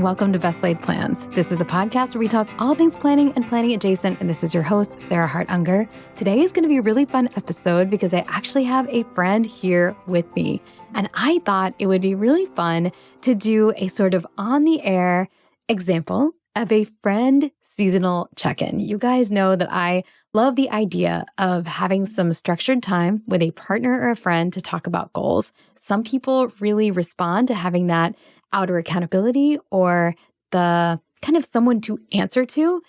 welcome to Best Laid Plans. This is the podcast where we talk all things planning and planning adjacent, and this is your host, Sarah Hart-Unger. Today is going to be a really fun episode because I actually have a friend here with me, and I thought it would be really fun to do a sort of on-the-air example of a friend seasonal check-in. You guys know that I love the idea of having some structured time with a partner or a friend to talk about goals. Some people really respond to having that outer accountability or the kind of someone to answer to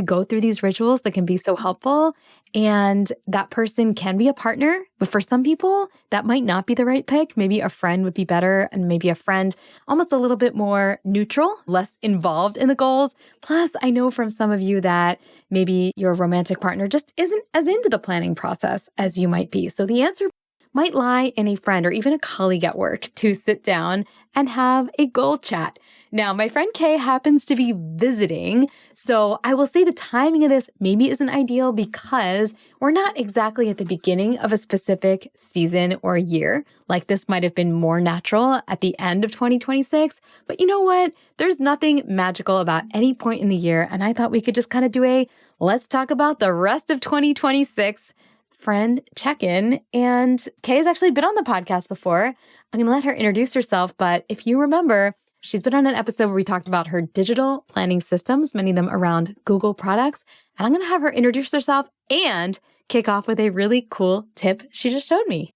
go through these rituals that can be so helpful. And that person can be a partner, but for some people, that might not be the right pick. Maybe a friend would be better, and maybe a friend almost a little bit more neutral, less involved in the goals. Plus, I know from some of you that maybe your romantic partner just isn't as into the planning process as you might be. So the answer might lie in a friend or even a colleague at work to sit down and have a goal chat. Now, my friend Kay happens to be visiting, so I will say the timing of this maybe isn't ideal because we're not exactly at the beginning of a specific season or year. Like this might have been more natural at the end of 2026, but you know what? There's nothing magical about any point in the year, and I thought we could just kind of do a let's talk about the rest of 2026 friend check-in. And Kay has actually been on the podcast before. I'm going to let her introduce herself, but if you remember, she's been on an episode where we talked about her digital planning systems, many of them around Google products. And I'm going to have her introduce herself and kick off with a really cool tip she just showed me.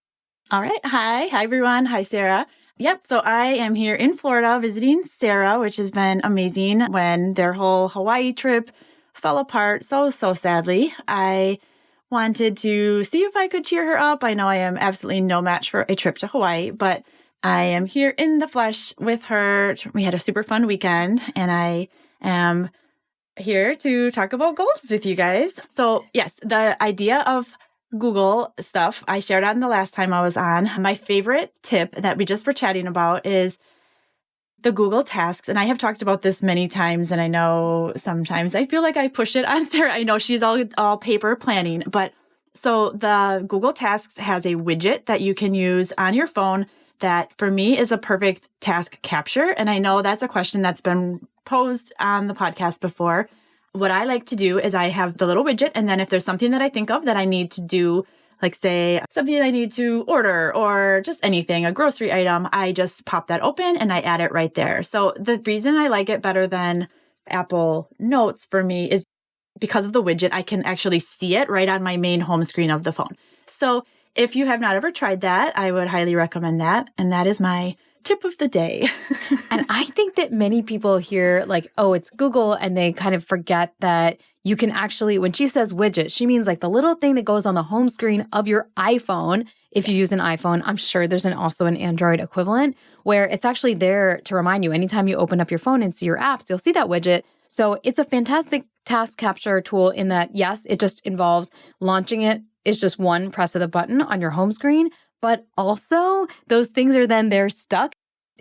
All right. Hi everyone. Hi, Sarah. Yep. So I am here in Florida visiting Sarah, which has been amazing. When their whole Hawaii trip fell apart so sadly, I wanted to see if I could cheer her up. I know I am absolutely no match for a trip to Hawaii, but I am here in the flesh with her. We had a super fun weekend, and I am here to talk about goals with you guys. So yes, the idea of Google stuff I shared on the last time I was on. My favorite tip that we just were chatting about is the Google Tasks. And I have talked about this many times, and I know sometimes I feel like I push it on Sarah. I know she's all paper planning, but so the Google Tasks has a widget that you can use on your phone that for me is a perfect task capture. And I know that's a question that's been posed on the podcast before. What I like to do is I have the little widget, and then if there's something that I think of that I need to do, like say something I need to order or just anything, a grocery item, I just pop that open and I add it right there. So the reason I like it better than Apple Notes for me is because of the widget. I can actually see it right on my main home screen of the phone. So if you have not ever tried that, I would highly recommend that. And that is my tip of the day. And I think that many people hear like, oh, it's Google, and they kind of forget that you can actually, when she says widget, she means like the little thing that goes on the home screen of your iPhone. If you use an iPhone, I'm sure there's also an Android equivalent where it's actually there to remind you anytime you open up your phone and see your apps, you'll see that widget. So it's a fantastic task capture tool in that, yes, it just involves launching it. It's just one press of the button on your home screen, but also those things are then they're stuck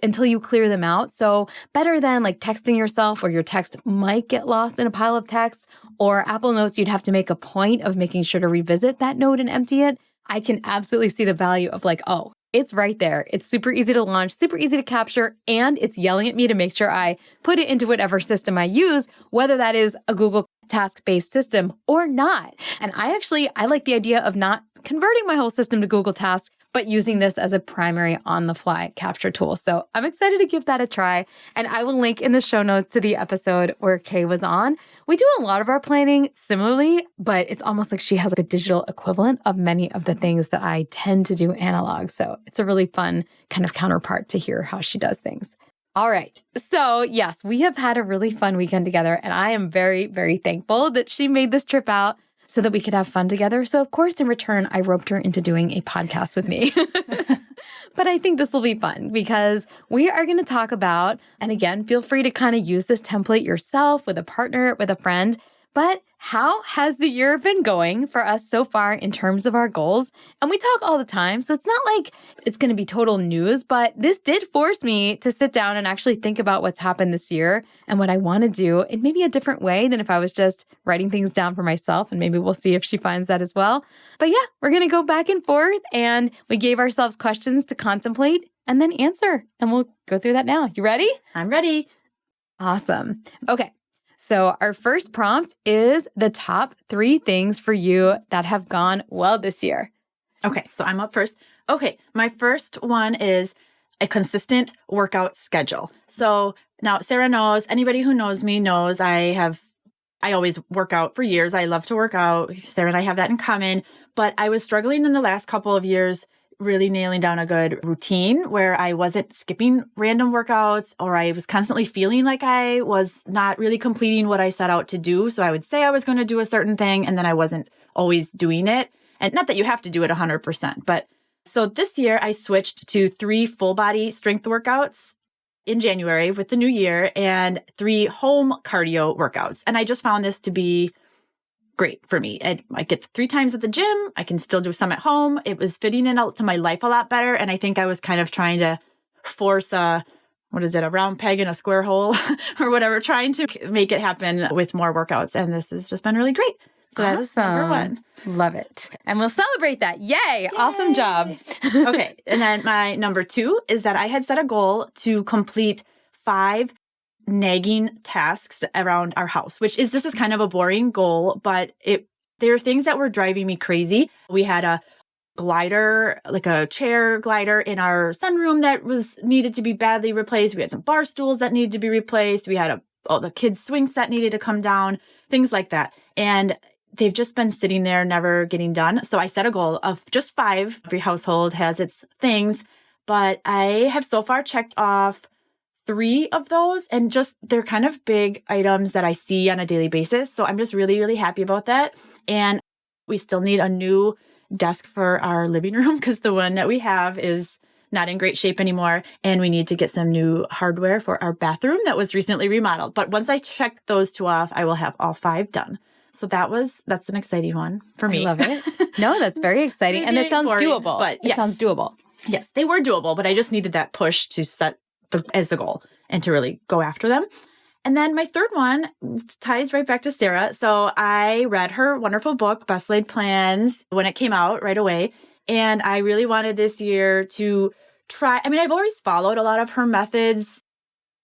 until you clear them out. So better than like texting yourself, or your text might get lost in a pile of text, or Apple Notes, you'd have to make a point of making sure to revisit that note and empty it. I can absolutely see the value of like, oh, it's right there. It's super easy to launch, super easy to capture, and it's yelling at me to make sure I put it into whatever system I use, whether that is a Google task-based system or not. And I like the idea of not converting my whole system to Google Tasks, but using this as a primary on-the-fly capture tool. So I'm excited to give that a try. And I will link in the show notes to the episode where Kay was on. We do a lot of our planning similarly, but it's almost like she has like a digital equivalent of many of the things that I tend to do analog. So it's a really fun kind of counterpart to hear how she does things. All right. So yes, we have had a really fun weekend together, and I am very, very thankful that she made this trip out so that we could have fun together. So of course, in return, I roped her into doing a podcast with me. But I think this will be fun because we are going to talk about, and again, feel free to kind of use this template yourself with a partner, with a friend, but how has the year been going for us so far in terms of our goals? And we talk all the time, so it's not like it's going to be total news, but this did force me to sit down and actually think about what's happened this year and what I want to do in maybe a different way than if I was just writing things down for myself. And maybe we'll see if she finds that as well. But yeah, we're going to go back and forth, and we gave ourselves questions to contemplate and then answer. And we'll go through that now. You ready? I'm ready. Awesome. Okay. So our first prompt is the top 3 things for you that have gone well this year. Okay, so I'm up first. Okay, my first one is a consistent workout schedule. So now Sarah knows, anybody who knows me knows I always work out for years. I love to work out. Sarah and I have that in common, but I was struggling in the last couple of years really nailing down a good routine where I wasn't skipping random workouts, or I was constantly feeling like I was not really completing what I set out to do. So I would say I was going to do a certain thing and then I wasn't always doing it. And not that you have to do it 100%, but so this year I switched to 3 full body strength workouts in January with the new year and 3 home cardio workouts. And I just found this to be great for me. I get 3 times at the gym. I can still do some at home. It was fitting into my life a lot better. And I think I was kind of trying to force a round peg in a square hole or whatever, trying to make it happen with more workouts. And this has just been really great. So Awesome. that is number 1. Love it. And we'll celebrate that. Yay. Awesome job. Okay. And then my number 2 is that I had set a goal to complete 5 nagging tasks around our house, this is kind of a boring goal, but there are things that were driving me crazy. We had a glider, like a chair glider in our sunroom that needed to be badly replaced. We had some bar stools that needed to be replaced. We had the kids' swing set needed to come down, things like that. And they've just been sitting there, never getting done. So I set a goal of just 5. Every household has its things, but I have so far checked off 3 of those, and just they're kind of big items that I see on a daily basis. So I'm just really, really happy about that. And we still need a new desk for our living room because the one that we have is not in great shape anymore. And we need to get some new hardware for our bathroom that was recently remodeled. But once I check those 2 off, I will have all 5 done. So that's an exciting one for me. I love it. No, that's very exciting. And it sounds doable. But yes. It sounds doable. Yes, they were doable, but I just needed that push to set as the goal and to really go after them. And then my third one ties right back to Sarah. So I read her wonderful book, Best Laid Plans, when it came out right away. And I really wanted this year to try. I mean, I've always followed a lot of her methods.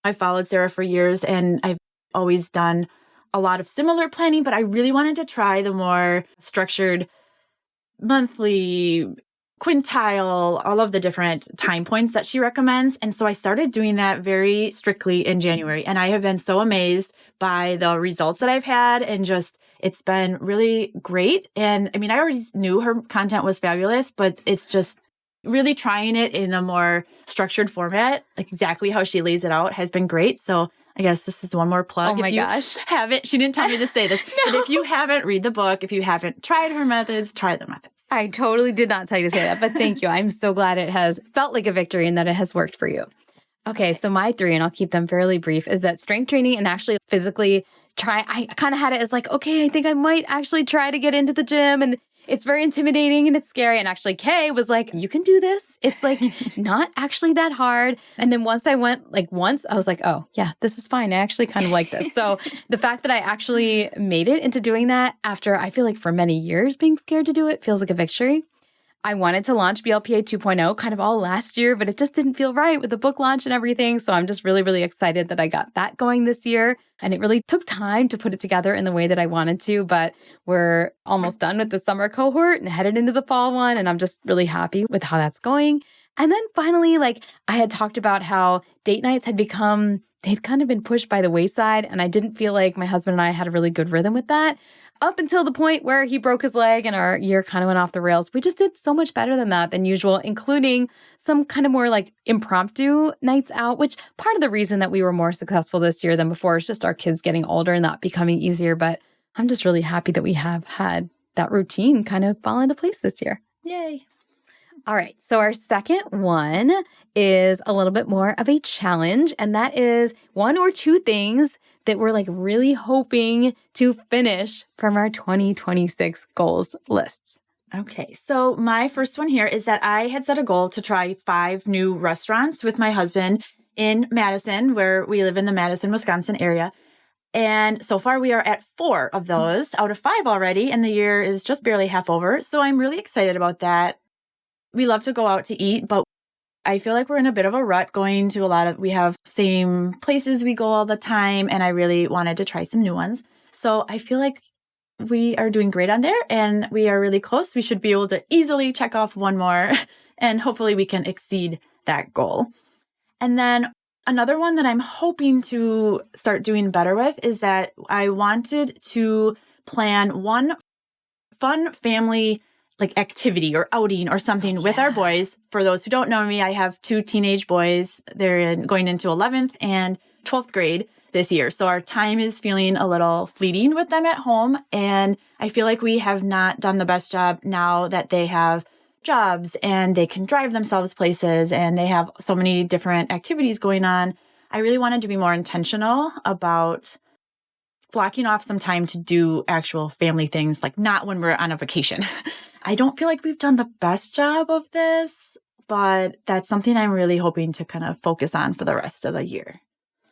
I followed Sarah for years and I've always done a lot of similar planning, but I really wanted to try the more structured monthly quintile, all of the different time points that she recommends. And so I started doing that very strictly in January. And I have been so amazed by the results that I've had, and just, it's been really great. And I mean, I already knew her content was fabulous, but it's just really trying it in a more structured format, like exactly how she lays it out, has been great. So I guess this is one more plug. Oh my gosh. Haven't, she didn't tell me to say this, no. But if you haven't, read the book. If you haven't tried her methods, try the methods. I totally did not tell you to say that, but thank you. I'm so glad it has felt like a victory and that it has worked for you. Okay, so my 3, and I'll keep them fairly brief, is that strength training and actually physically I kind of had it as like, okay, I think I might actually try to get into the gym, and it's very intimidating and it's scary. And actually Kay was like, you can do this. It's like not actually that hard. And then once I went once, I was like, oh yeah, this is fine. I actually kind of like this. So the fact that I actually made it into doing that after I feel like for many years being scared to do it feels like a victory. I wanted to launch BLPA 2.0 kind of all last year, but it just didn't feel right with the book launch and everything. So I'm just really, really excited that I got that going this year. And it really took time to put it together in the way that I wanted to, but we're almost done with the summer cohort and headed into the fall one. And I'm just really happy with how that's going. And then finally, I had talked about how date nights they'd kind of been pushed by the wayside. And I didn't feel like my husband and I had a really good rhythm with that. Up until the point where he broke his leg and our year kind of went off the rails. We just did so much better than usual, including some kind of more impromptu nights out, which part of the reason that we were more successful this year than before is just our kids getting older and that becoming easier. But I'm just really happy that we have had that routine kind of fall into place this year. Yay. All right. So our second one is a little bit more of a challenge, and that is 1 or 2 things that we're really hoping to finish from our 2026 goals lists. Okay. So my first one here is that I had set a goal to try 5 new restaurants with my husband in Madison, where we live in the Madison, Wisconsin area. And so far we are at 4 of those out of 5 already, and the year is just barely half over. So I'm really excited about that. We love to go out to eat, but I feel like we're in a bit of a rut going to we have same places we go all the time. And I really wanted to try some new ones. So I feel like we are doing great on there and we are really close. We should be able to easily check off one more and hopefully we can exceed that goal. And then another one that I'm hoping to start doing better with is that I wanted to plan one fun family activity or outing or something with our boys. For those who don't know me, I have 2 teenage boys. They're going into 11th and 12th grade this year. So our time is feeling a little fleeting with them at home. And I feel like we have not done the best job now that they have jobs and they can drive themselves places and they have so many different activities going on. I really wanted to be more intentional about blocking off some time to do actual family things, not when we're on a vacation. I don't feel like we've done the best job of this, but that's something I'm really hoping to kind of focus on for the rest of the year.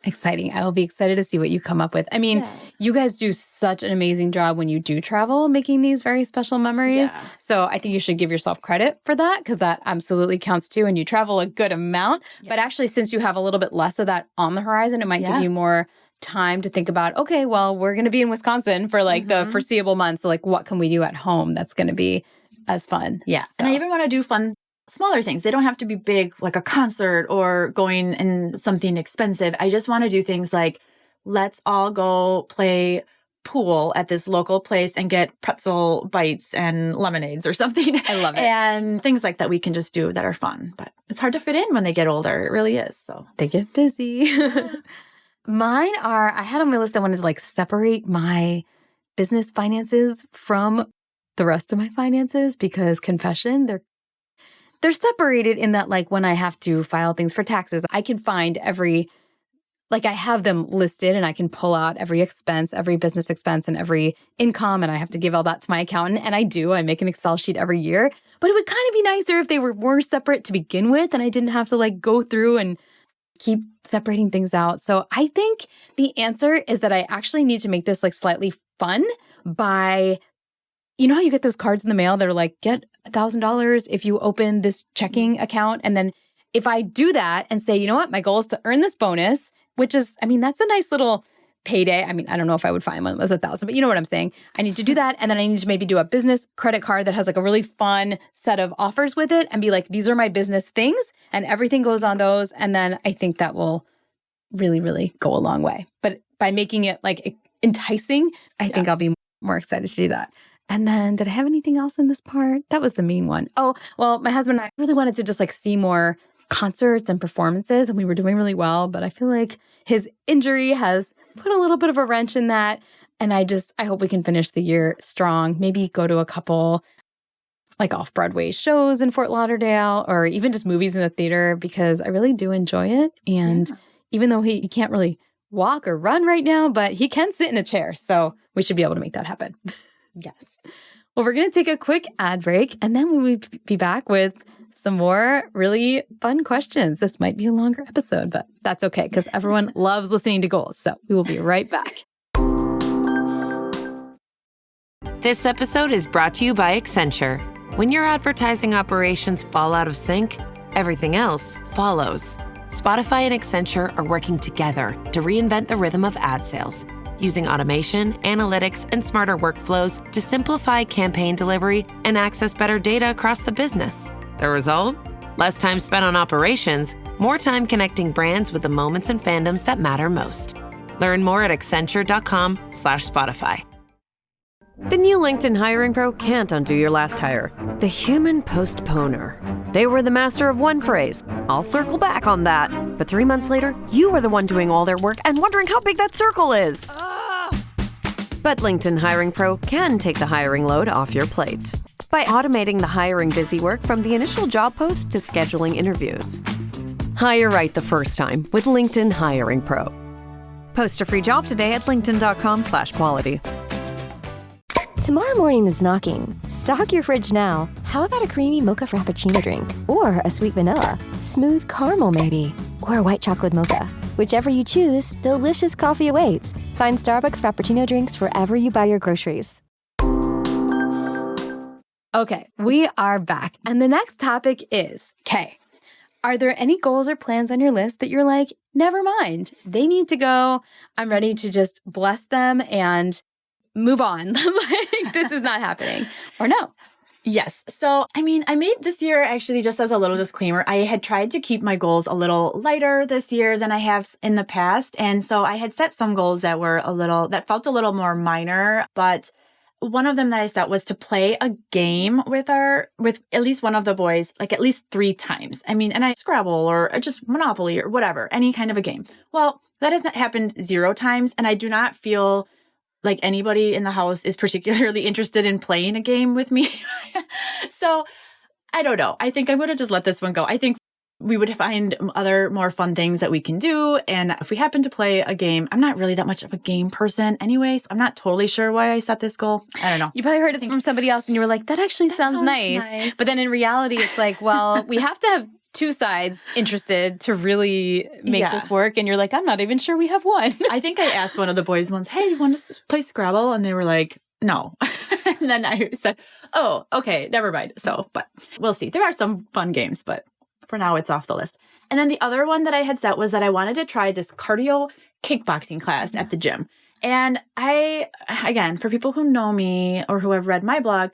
Exciting. I will be excited to see what you come up with. I mean, you guys do such an amazing job when you do travel, making these very special memories. Yeah. So I think you should give yourself credit for that because that absolutely counts too. And you travel a good amount. Yeah. But actually, since you have a little bit less of that on the horizon, it might give you more time to think about, okay, well, we're going to be in Wisconsin for the foreseeable months. So what can we do at home that's going to be as fun? Yeah. So. And I even want to do fun smaller things. They don't have to be big, like a concert or going in something expensive. I just want to do things like, let's all go play pool at this local place and get pretzel bites and lemonades or something. I love it. And things like that we can just do that are fun. But it's hard to fit in when they get older. It really is. So they get busy. Mine are, I had on my list, I wanted to separate my business finances from the rest of my finances because confession, they're separated in that when I have to file things for taxes, I can find I have them listed and I can pull out every expense, every business expense and every income. And I have to give all that to my accountant. And I do. I make an Excel sheet every year. But it would kind of be nicer if they were more separate to begin with and I didn't have to go through and keep separating things out. So I think the answer is that I actually need to make this slightly fun by, you know how you get those cards in the mail that are get $1,000 if you open this checking account. And then if I do that and say, you know what, my goal is to earn this bonus, which is, that's a nice little payday. I don't know if I would find one that was 1,000, but you know what I'm saying? I need to do that. And then I need to maybe do a business credit card that has a really fun set of offers with it and be these are my business things and everything goes on those. And then I think that will really, really go a long way. But by making it enticing, I think I'll be more excited to do that. And then did I have anything else in this part? That was the main one. Oh, well, my husband and I really wanted to just see more concerts and performances and we were doing really well, but I feel like his injury has put a little bit of a wrench in that. And I hope we can finish the year strong, maybe go to a couple off-Broadway shows in Fort Lauderdale or even just movies in the theater because I really do enjoy it. And even though he can't really walk or run right now, but he can sit in a chair. So we should be able to make that happen. Yes. Well, we're going to take a quick ad break and then we will be back with some more really fun questions. This might be a longer episode, but that's okay because everyone loves listening to goals. So we will be right back. This episode is brought to you by Accenture. When your advertising operations fall out of sync, everything else follows. Spotify and Accenture are working together to reinvent the rhythm of ad sales, using automation, analytics, and smarter workflows to simplify campaign delivery and access better data across the business. The result? Less time spent on operations, more time connecting brands with the moments and fandoms that matter most. Learn more at accenture.com/Spotify. The new LinkedIn Hiring Pro can't undo your last hire. The human postponer. They were the master of one phrase. I'll circle back on that. But 3 months later, you are the one doing all their work and wondering how big that circle is. But LinkedIn Hiring Pro can take the hiring load off your plate by automating the hiring busy work from the initial job post to scheduling interviews. Hire right the first time with LinkedIn Hiring Pro. Post a free job today at linkedin.com/quality. Tomorrow morning is knocking. Stock your fridge now. How about a creamy mocha frappuccino drink? Or a sweet vanilla? Smooth caramel maybe? Or a white chocolate mocha? Whichever you choose, delicious coffee awaits. Find Starbucks Frappuccino drinks wherever you buy your groceries. Okay, we are back. And the next topic is, Are there any goals or plans on your list that you're like, never mind, they need to go. I'm ready to just bless them and move on. Like, this is not happening. Or no? Yes. So, I mean, I made this year actually, just as a little disclaimer, I had tried to keep my goals a little lighter this year than I have in the past. And so I had set some goals that felt a little more minor, but one of them that I set was to play a game with at least one of the boys, like at least 3 times. I mean, and I Scrabble or just Monopoly or whatever, any kind of a game. Well, that has not happened 0 times. And I do not feel like anybody in the house is particularly interested in playing a game with me. So I don't know. I think I'm going to just let this one go. I think we would find other more fun things that we can do. And if we happen to play a game, I'm not really that much of a game person anyway, so I'm not totally sure why I set this goal. I don't know. You probably heard it from somebody else and you were like, that actually sounds nice. But then in reality, it's like, well, we have to have 2 sides interested to really make this work. And you're like, I'm not even sure we have one. I think I asked one of the boys once, hey, do you want to play Scrabble? And they were like, no. And then I said, oh, okay, never mind. So, but we'll see. There are some fun games, but for now it's off the list. And then the other one that I had set was that I wanted to try this cardio kickboxing class at the gym. And again, for people who know me or who have read my blog,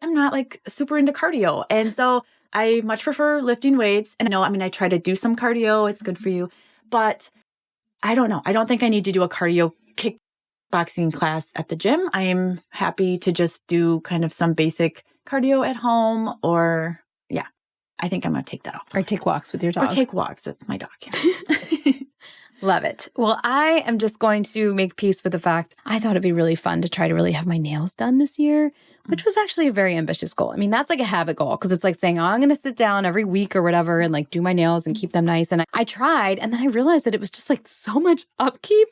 I'm not like super into cardio. And so I much prefer lifting weights. And I try to do some cardio. It's good for you. But I don't know. I don't think I need to do a cardio kickboxing class at the gym. I am happy to just do kind of some basic cardio at home I think I'm going to take that off. Or take walks with your dog. Or take walks with my dog. Yeah. Love it. Well, I am just going to make peace with the fact I thought it'd be really fun to try to really have my nails done this year, which was actually a very ambitious goal. I mean, that's like a habit goal because it's like saying, oh, I'm going to sit down every week or whatever and like do my nails and keep them nice. And I tried, and then I realized that it was just like so much upkeep,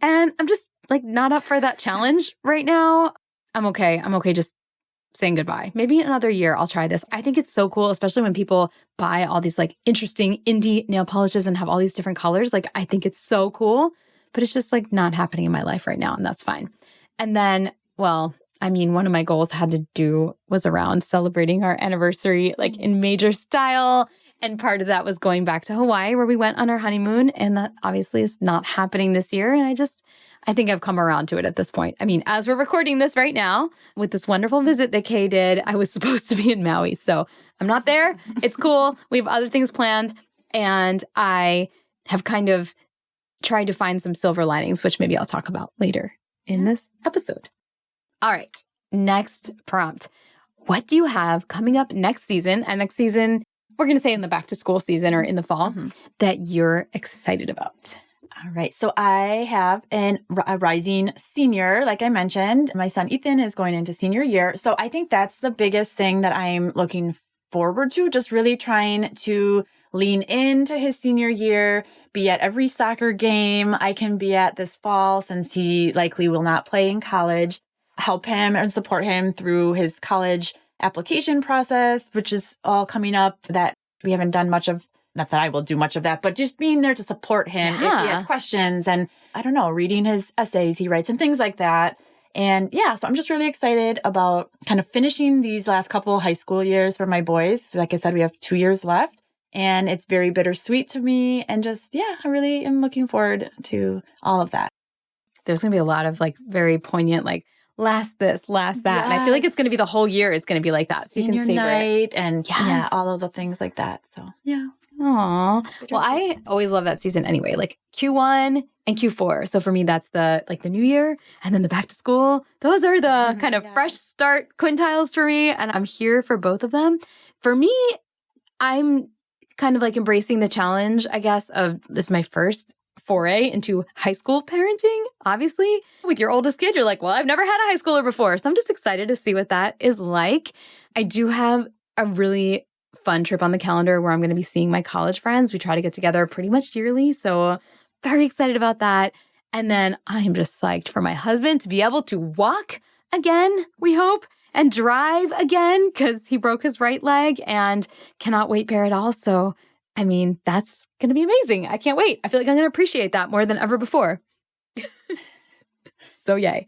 and I'm just like not up for that challenge right now. I'm okay. Just saying goodbye. Maybe another year I'll try this. I think it's so cool, especially when people buy all these like interesting indie nail polishes and have all these different colors. Like, I think it's so cool, but it's just like not happening in my life right now, and that's fine. And then, one of my goals was around celebrating our anniversary, like in major style. And part of that was going back to Hawaii where we went on our honeymoon. And that obviously is not happening this year. And I think I've come around to it at this point. I mean, as we're recording this right now with this wonderful visit that Kay did, I was supposed to be in Maui. So I'm not there. It's cool. We have other things planned. And I have kind of tried to find some silver linings, which maybe I'll talk about later in this episode. All right. Next prompt. What do you have coming up next season? And next season, we're going to say in the back to school season or in the fall, that you're excited about. All right. So I have a rising senior, like I mentioned. My son, Ethan, is going into senior year. So I think that's the biggest thing that I'm looking forward to, just really trying to lean into his senior year, be at every soccer game I can be at this fall, since he likely will not play in college, help him and support him through his college application process, which is all coming up that we haven't done much of. Not that I will do much of that, but just being there to support him if he has questions and, reading his essays he writes and things like that. And so I'm just really excited about kind of finishing these last couple high school years for my boys. Like I said, we have 2 years left, and it's very bittersweet to me. And just, I really am looking forward to all of that. There's going to be a lot of like very poignant, like last this, last that. Yes. And I feel like it's going to be the whole year is going to be like that. So Senior you can savor night it. And all of the things like that. So, Aw. Well, I always love that season anyway, like Q1 and Q4. So for me, that's the new year and then the back to school. Those are the kind of fresh start quintiles for me. And I'm here for both of them. For me, I'm kind of like embracing the challenge, I guess, of this is my first foray into high school parenting. Obviously, with your oldest kid, you're like, well, I've never had a high schooler before. So I'm just excited to see what that is like. I do have a really fun trip on the calendar where I'm going to be seeing my college friends. We try to get together pretty much yearly. So very excited about that. And then I'm just psyched for my husband to be able to walk again, we hope, and drive again because he broke his right leg and cannot weight bear at all. So, that's going to be amazing. I can't wait. I feel like I'm going to appreciate that more than ever before. So yay.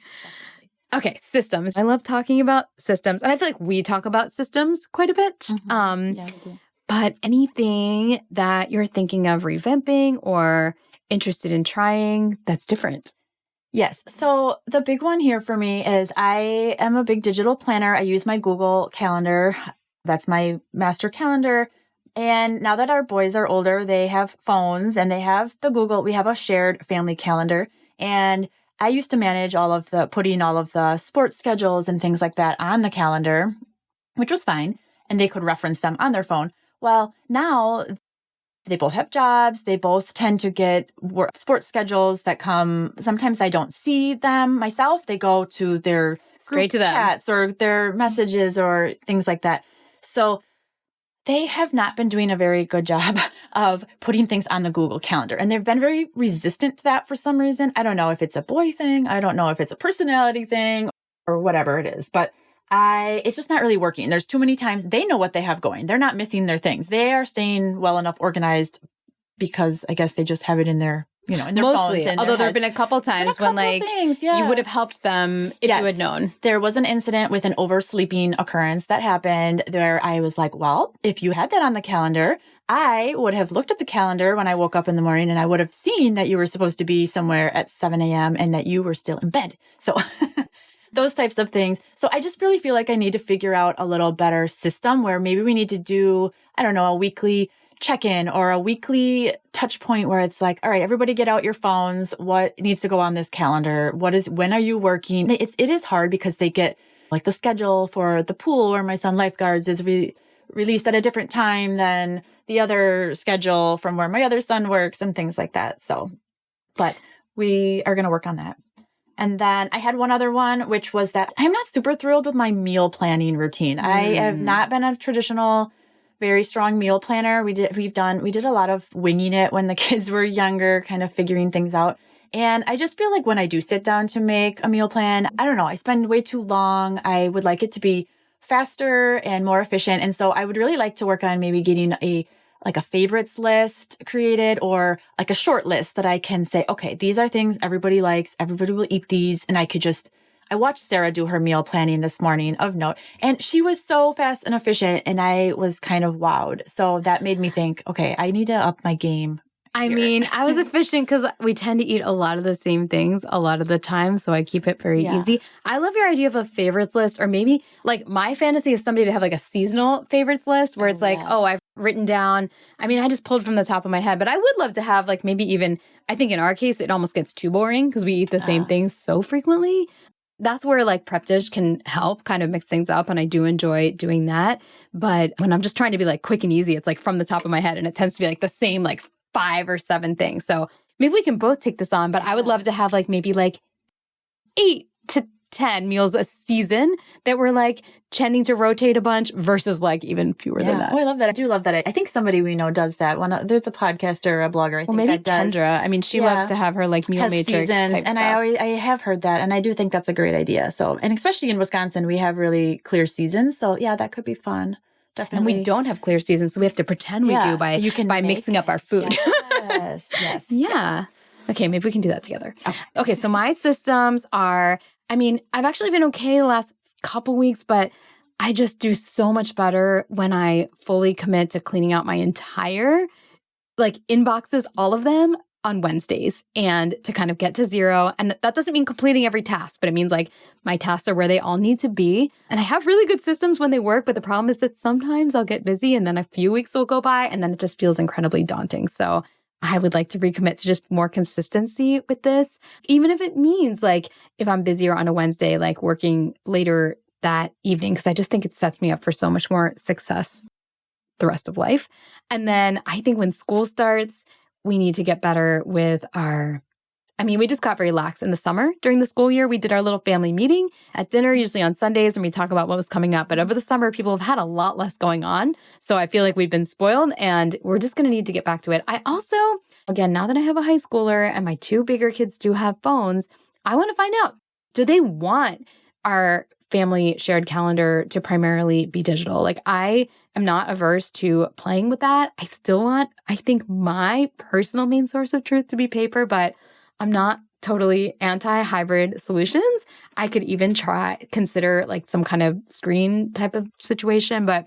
Okay, systems. I love talking about systems. And I feel like we talk about systems quite a bit. We do. But anything that you're thinking of revamping or interested in trying that's different? Yes. So the big one here for me is I am a big digital planner. I use my Google Calendar. That's my master calendar. And now that our boys are older, they have phones and they have the Google. We have a shared family calendar. And I used to manage putting all of the sports schedules and things like that on the calendar, which was fine. And they could reference them on their phone. Well, now they both have jobs. They both tend to get sports schedules that come. Sometimes I don't see them myself. They go to their Straight to them. chats or their messages or things like that. So they have not been doing a very good job of putting things on the Google Calendar. And they've been very resistant to that for some reason. I don't know if it's a boy thing. I don't know if it's a personality thing or whatever it is. But it's just not really working. There's too many times they know what they have going. They're not missing their things. They are staying well enough organized because I guess they just have it in their, in their Mostly, phones. although there have been a couple times when you would have helped them if you had known. There was an incident with an oversleeping occurrence that happened where I was like, well, if you had that on the calendar, I would have looked at the calendar when I woke up in the morning and I would have seen that you were supposed to be somewhere at 7 a.m. and that you were still in bed. So those types of things. So I just really feel like I need to figure out a little better system where maybe we need to do, I don't know, a weekly check-in or a weekly touch point where it's like, all right, everybody get out your phones. What needs to go on this calendar? When are you working? It is hard because they get like the schedule for the pool where my son lifeguards is released at a different time than the other schedule from where my other son works and things like that. So, but we are going to work on that. And then I had one other one, which was that I'm not super thrilled with my meal planning routine. I have not been a traditional, very strong meal planner. We did a lot of winging it when the kids were younger, kind of figuring things out. And I just feel like when I do sit down to make a meal plan, I don't know, I spend way too long. I would like it to be faster and more efficient. And so I would really like to work on maybe getting a favorites list created or like a short list that I can say, okay, these are things everybody likes. Everybody will eat these. And I watched Sarah do her meal planning this morning of note, and she was so fast and efficient. And I was kind of wowed. So that made me think, okay, I need to up my game. I mean, I was efficient because we tend to eat a lot of the same things a lot of the time. So I keep it very easy. I love your idea of a favorites list, or maybe like my fantasy is somebody to have like a seasonal favorites list where it's like, oh, I've written down. I mean, I just pulled from the top of my head, but I would love to have like maybe even, I think in our case, it almost gets too boring because we eat the same things so frequently. That's where like Prep Dish can help kind of mix things up. And I do enjoy doing that. But when I'm just trying to be like quick and easy, it's like from the top of my head and it tends to be like the same like 5 or 7 things. So maybe we can both take this on, but I would love to have like maybe like 8 to 10 meals a season that we're like tending to rotate a bunch versus like even fewer than that. Oh, I love that. I do love that. I think somebody we know does that. There's a podcaster, a blogger, I think maybe that does. Kendra. I mean, she loves to have her like meal matrix seasons, type and stuff. I have heard that, and I do think that's a great idea. So, and especially in Wisconsin, we have really clear seasons. So yeah, that could be fun. Definitely. And we don't have clear seasons, so we have to pretend we do by mixing up our food. Yes. Yeah. Okay, maybe we can do that together. Okay, so my systems are, I mean, I've actually been okay the last couple weeks, but I just do so much better when I fully commit to cleaning out my entire like inboxes, all of them on Wednesdays, and to kind of get to 0. And that doesn't mean completing every task, but it means like my tasks are where they all need to be. And I have really good systems when they work, but the problem is that sometimes I'll get busy and then a few weeks will go by and then it just feels incredibly daunting. So I would like to recommit to just more consistency with this, even if it means like if I'm busier on a Wednesday, like working later that evening, because I just think it sets me up for so much more success the rest of life. And then I think when school starts, we need to get better with we just got very lax in the summer. During the school year, we did our little family meeting at dinner, usually on Sundays, and we talk about what was coming up. But over the summer, people have had a lot less going on. So I feel like we've been spoiled and we're just going to need to get back to it. I also, again, now that I have a high schooler and my 2 bigger kids do have phones, I want to find out, do they want our family shared calendar to primarily be digital? Like I am not averse to playing with that. I still want, I think, my personal main source of truth to be paper, but I'm not totally anti-hybrid solutions. I could even consider like some kind of screen type of situation. But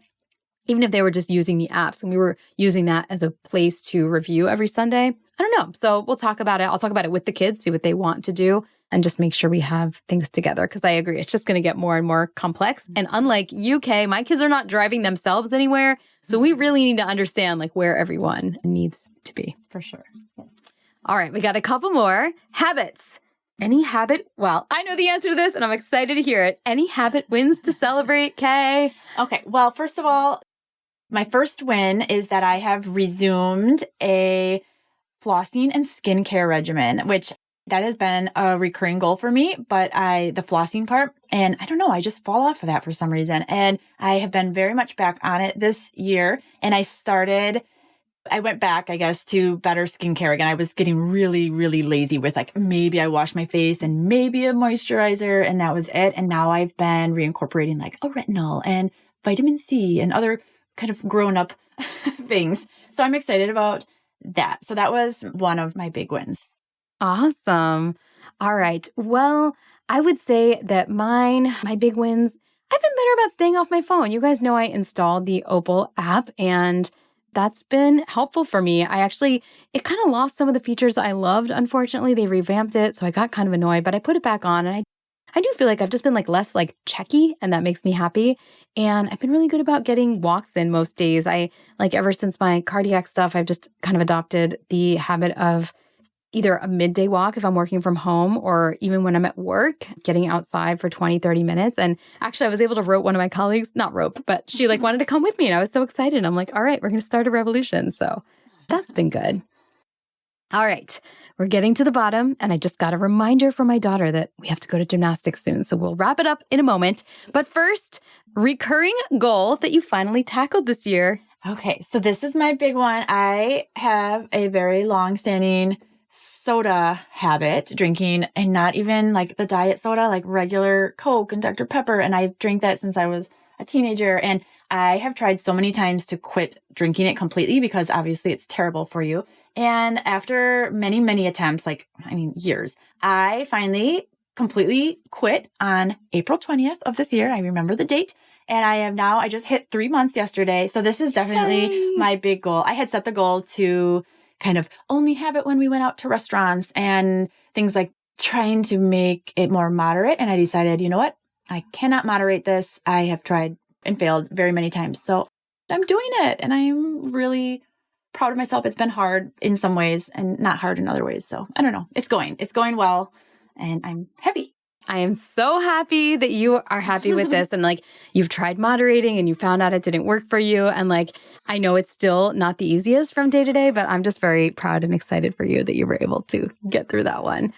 even if they were just using the apps and we were using that as a place to review every Sunday. I don't know. So we'll talk about it. I'll talk about it with the kids, see what they want to do, and just make sure we have things together. Because I agree, it's just going to get more and more complex. And unlike UK, my kids are not driving themselves anywhere. So we really need to understand like where everyone needs to be. For sure. Yes. All right, we got a couple more. Habits. Any habit? Well, I know the answer to this and I'm excited to hear it. Any habit wins to celebrate, Kay? Okay. Well, first of all, my first win is that I have resumed a flossing and skincare regimen, which that has been a recurring goal for me, but the flossing part, and I don't know, I just fall off of that for some reason. And I have been very much back on it this year. And I went back, I guess, to better skincare again. I was getting really, really lazy with like, maybe I wash my face and maybe a moisturizer and that was it. And now I've been reincorporating like a retinol and vitamin C and other kind of grown up things. So I'm excited about that. So that was one of my big wins. Awesome. All right. Well, I would say that my big wins, I've been better about staying off my phone. You guys know I installed the Opal app and that's been helpful for me. It kind of lost some of the features I loved. Unfortunately, they revamped it. So I got kind of annoyed, but I put it back on and I do feel like I've just been like less like checky and that makes me happy. And I've been really good about getting walks in most days. Ever since my cardiac stuff, I've just kind of adopted the habit of either a midday walk if I'm working from home or even when I'm at work, getting outside for 20, 30 minutes. And actually, I was able to rope one of my colleagues, not rope, but she wanted to come with me. And I was so excited. I'm like, all right, we're going to start a revolution. So that's been good. All right. We're getting to the bottom, and I just got a reminder from my daughter that we have to go to gymnastics soon. So we'll wrap it up in a moment. But first, recurring goal that you finally tackled this year. Okay, so this is my big one. I have a very long-standing soda habit, drinking, and not even like the diet soda, like regular Coke and Dr. Pepper. And I've drank that since I was a teenager. And I have tried so many times to quit drinking it completely because obviously it's terrible for you. And after many, many attempts, years, I finally completely quit on April 20th of this year. I remember the date. And I just hit 3 months yesterday. So this is definitely my big goal. I had set the goal to kind of only have it when we went out to restaurants and things like trying to make it more moderate. And I decided, you know what? I cannot moderate this. I have tried and failed very many times. So I'm doing it. And I'm really proud of myself. It's been hard in some ways and not hard in other ways. So I don't know. It's going well and I'm happy. I am so happy that you are happy with this and you've tried moderating and you found out it didn't work for you. And I know it's still not the easiest from day to day, but I'm just very proud and excited for you that you were able to get through that one.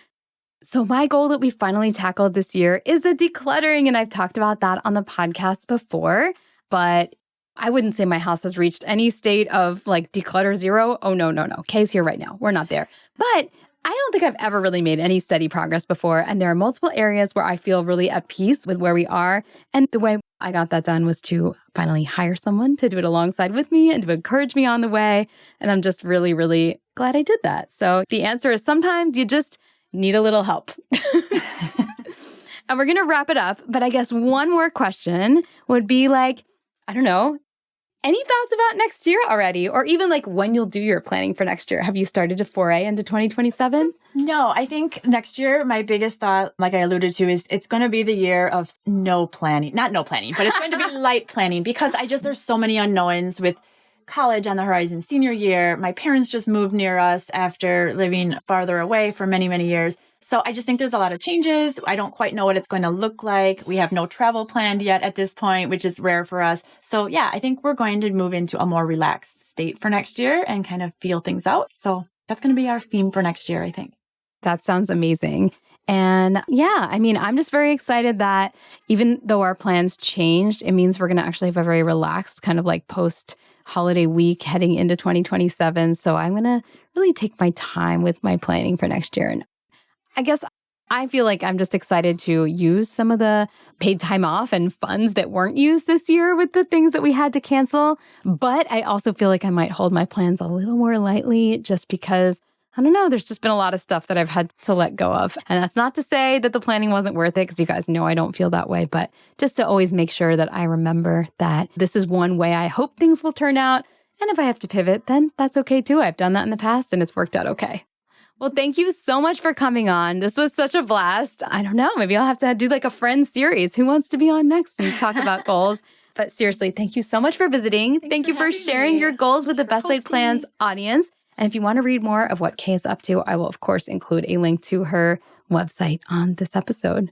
So my goal that we finally tackled this year is the decluttering. And I've talked about that on the podcast before, but I wouldn't say my house has reached any state of declutter zero. Oh, no. Kay's here right now. We're not there. But I don't think I've ever really made any steady progress before. And there are multiple areas where I feel really at peace with where we are. And the way I got that done was to finally hire someone to do it alongside with me and to encourage me on the way. And I'm just really, really glad I did that. So the answer is sometimes you just need a little help. And we're going to wrap it up. But I guess one more question would be I don't know, any thoughts about next year already? Or even when you'll do your planning for next year? Have you started to foray into 2027? No, I think next year, my biggest thought, like I alluded to, is it's going to be the year of no planning. Not no planning, but it's going to be light planning because there's so many unknowns with college on the horizon, senior year. My parents just moved near us after living farther away for many, many years. So I just think there's a lot of changes. I don't quite know what it's going to look like. We have no travel planned yet at this point, which is rare for us. So yeah, I think we're going to move into a more relaxed state for next year and kind of feel things out. So that's going to be our theme for next year, I think. That sounds amazing. And yeah, I'm just very excited that even though our plans changed, it means we're going to actually have a very relaxed kind of post-holiday week heading into 2027. So I'm going to really take my time with my planning for next year. And I guess I feel like I'm just excited to use some of the paid time off and funds that weren't used this year with the things that we had to cancel. But I also feel like I might hold my plans a little more lightly just because I don't know. There's just been a lot of stuff that I've had to let go of. And that's not to say that the planning wasn't worth it, because you guys know I don't feel that way, but just to always make sure that I remember that this is one way I hope things will turn out. And if I have to pivot, then that's okay too. I've done that in the past and it's worked out okay. Well, thank you so much for coming on. This was such a blast. I don't know. Maybe I'll have to do like a friend series. Who wants to be on next and talk about goals? But seriously, thank you so much for visiting. Thank you for sharing your goals with the Best Laid Plans audience. And if you want to read more of what Kay is up to, I will, of course, include a link to her website on this episode.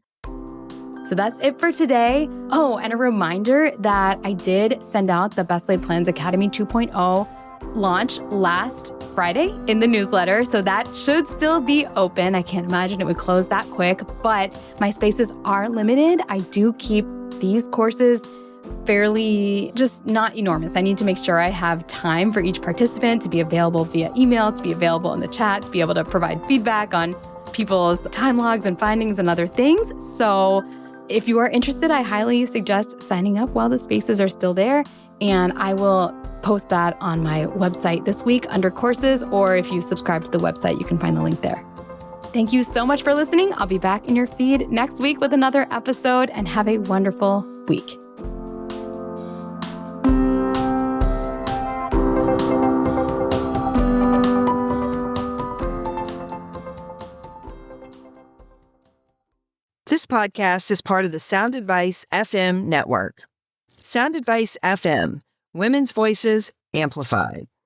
So that's it for today. Oh, and a reminder that I did send out the Best Laid Plans Academy 2.0 launch last Friday in the newsletter. So that should still be open. I can't imagine it would close that quick, but my spaces are limited. I do keep these courses fairly just not enormous. I need to make sure I have time for each participant to be available via email, to be available in the chat, to be able to provide feedback on people's time logs and findings and other things. So if you are interested, I highly suggest signing up while the spaces are still there. And I will post that on my website this week under courses, or if you subscribe to the website, you can find the link there. Thank you so much for listening. I'll be back in your feed next week with another episode, and have a wonderful week. This podcast is part of the Sound Advice FM network. Sound Advice FM, women's voices amplified.